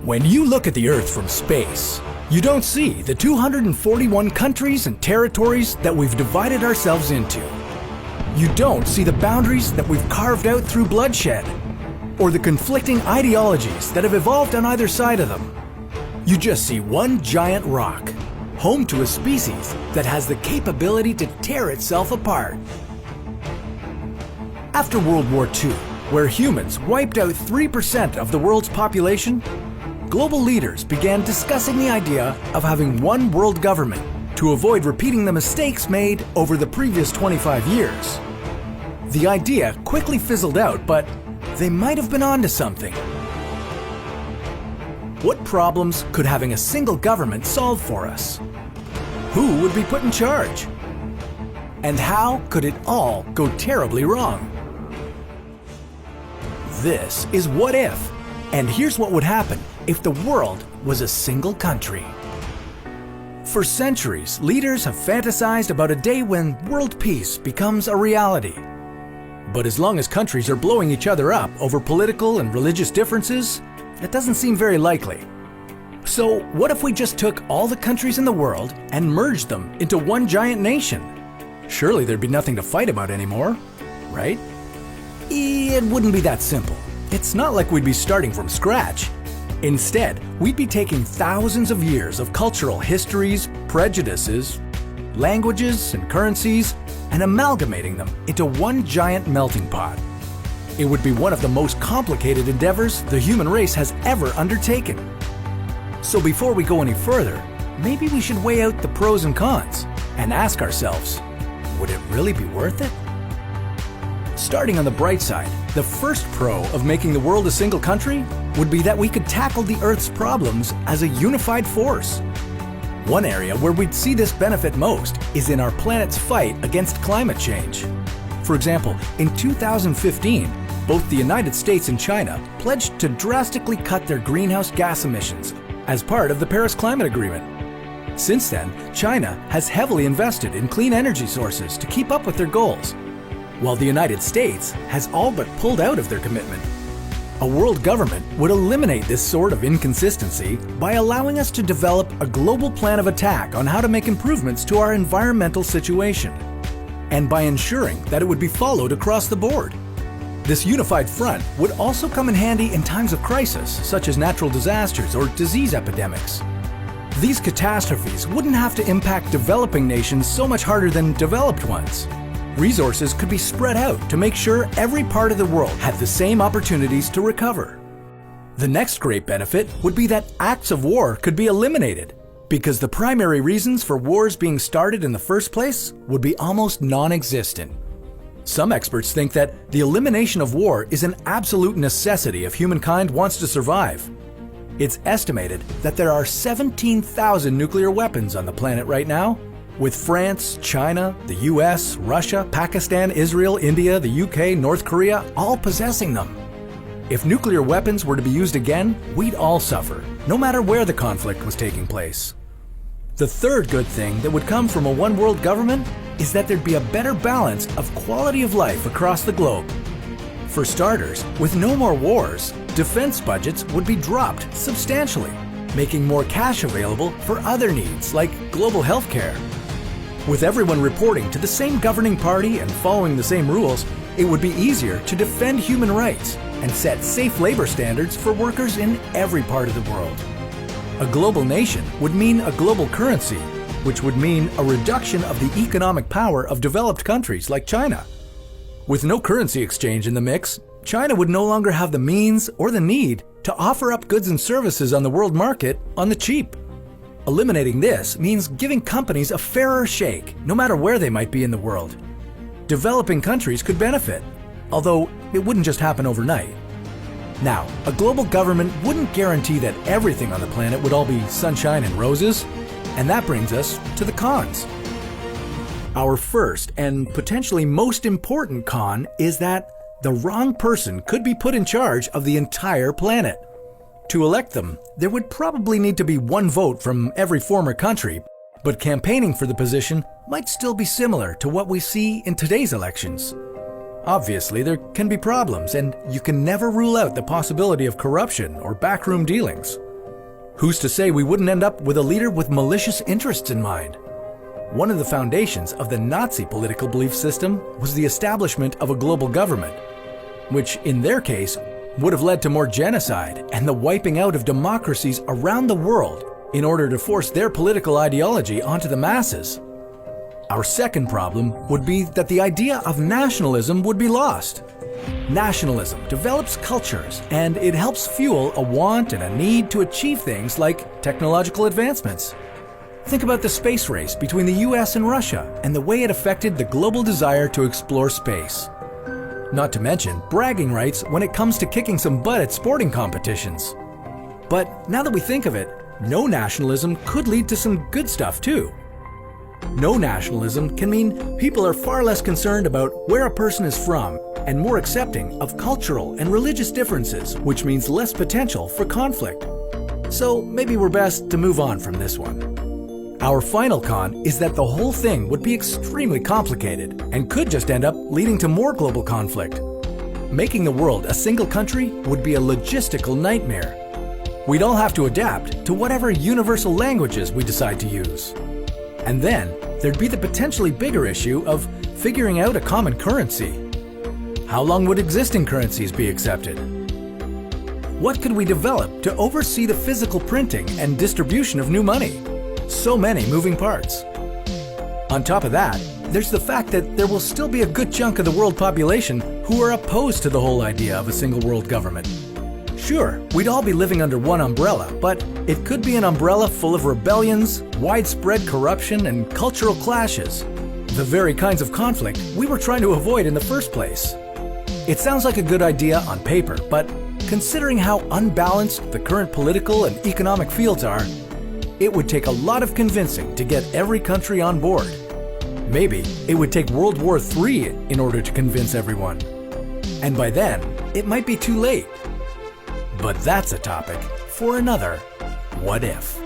When you look at the Earth from space, you don't see the 241 countries and territories that we've divided ourselves into. You don't see the boundaries that we've carved out through bloodshed, or the conflicting ideologies that have evolved on either side of them. You just see one giant rock, home to a species that has the capability to tear itself apart. After World War II, where humans wiped out 3% of the world's population, global leaders began discussing the idea of having one world government to avoid repeating the mistakes made over the previous 25 years. The idea quickly fizzled out, but they might have been onto something. What problems could having a single government solve for us? Who would be put in charge? And how could it all go terribly wrong? This is What If, and here's what would happen if the world was a single country. For centuries, leaders have fantasized about a day when world peace becomes a reality. But as long as countries are blowing each other up over political and religious differences, it doesn't seem very likely. So what if we just took all the countries in the world and merged them into one giant nation? Surely there'd be nothing to fight about anymore, right? It wouldn't be that simple. It's not like we'd be starting from scratch. Instead, we'd be taking thousands of years of cultural histories, prejudices, languages, and currencies, and amalgamating them into one giant melting pot. It would be one of the most complicated endeavors the human race has ever undertaken. So before we go any further, maybe we should weigh out the pros and cons and ask ourselves, would it really be worth it? Starting on the bright side, the first pro of making the world a single country would be that we could tackle the Earth's problems as a unified force. One area where we'd see this benefit most is in our planet's fight against climate change. For example, in 2015, both the United States and China pledged to drastically cut their greenhouse gas emissions as part of the Paris Climate Agreement. Since then, China has heavily invested in clean energy sources to keep up with their goals, while the United States has all but pulled out of their commitment. A world government would eliminate this sort of inconsistency by allowing us to develop a global plan of attack on how to make improvements to our environmental situation, and by ensuring that it would be followed across the board. This unified front would also come in handy in times of crisis, such as natural disasters or disease epidemics. These catastrophes wouldn't have to impact developing nations so much harder than developed ones. Resources could be spread out to make sure every part of the world had the same opportunities to recover. The next great benefit would be that acts of war could be eliminated, because the primary reasons for wars being started in the first place would be almost non-existent. Some experts think that the elimination of war is an absolute necessity if humankind wants to survive. It's estimated that there are 17,000 nuclear weapons on the planet right now, with France, China, the US, Russia, Pakistan, Israel, India, the UK, North Korea all possessing them. If nuclear weapons were to be used again, we'd all suffer, no matter where the conflict was taking place. The third good thing that would come from a one world government is that there'd be a better balance of quality of life across the globe. For starters, with no more wars, defense budgets would be dropped substantially, making more cash available for other needs like global health care. With everyone reporting to the same governing party and following the same rules, it would be easier to defend human rights and set safe labor standards for workers in every part of the world. A global nation would mean a global currency, which would mean a reduction of the economic power of developed countries like China. With no currency exchange in the mix, China would no longer have the means or the need to offer up goods and services on the world market on the cheap. Eliminating this means giving companies a fairer shake, no matter where they might be in the world. Developing countries could benefit, although it wouldn't just happen overnight. Now, a global government wouldn't guarantee that everything on the planet would all be sunshine and roses, and that brings us to the cons. Our first and potentially most important con is that the wrong person could be put in charge of the entire planet. To elect them, there would probably need to be one vote from every former country, but campaigning for the position might still be similar to what we see in today's elections. Obviously, there can be problems, and you can never rule out the possibility of corruption or backroom dealings. Who's to say we wouldn't end up with a leader with malicious interests in mind? One of the foundations of the Nazi political belief system was the establishment of a global government, which in their case would have led to more genocide and the wiping out of democracies around the world in order to force their political ideology onto the masses. Our second problem would be that the idea of nationalism would be lost. Nationalism develops cultures, and it helps fuel a want and a need to achieve things like technological advancements. Think about the space race between the US and Russia and the way it affected the global desire to explore space. Not to mention bragging rights when it comes to kicking some butt at sporting competitions. But now that we think of it, no nationalism could lead to some good stuff too. No nationalism can mean people are far less concerned about where a person is from and more accepting of cultural and religious differences, which means less potential for conflict. So maybe we're best to move on from this one. Our final con is that the whole thing would be extremely complicated and could just end up leading to more global conflict. Making the world a single country would be a logistical nightmare. We'd all have to adapt to whatever universal languages we decide to use. And then there'd be the potentially bigger issue of figuring out a common currency. How long would existing currencies be accepted? What could we develop to oversee the physical printing and distribution of new money? So many moving parts. On top of that, there's the fact that there will still be a good chunk of the world population who are opposed to the whole idea of a single world government. Sure, we'd all be living under one umbrella, but it could be an umbrella full of rebellions, widespread corruption, and cultural clashes. The very kinds of conflict we were trying to avoid in the first place. It sounds like a good idea on paper, but considering how unbalanced the current political and economic fields are, it would take a lot of convincing to get every country on board. Maybe it would take World War III in order to convince everyone. And by then, it might be too late. But that's a topic for another What If.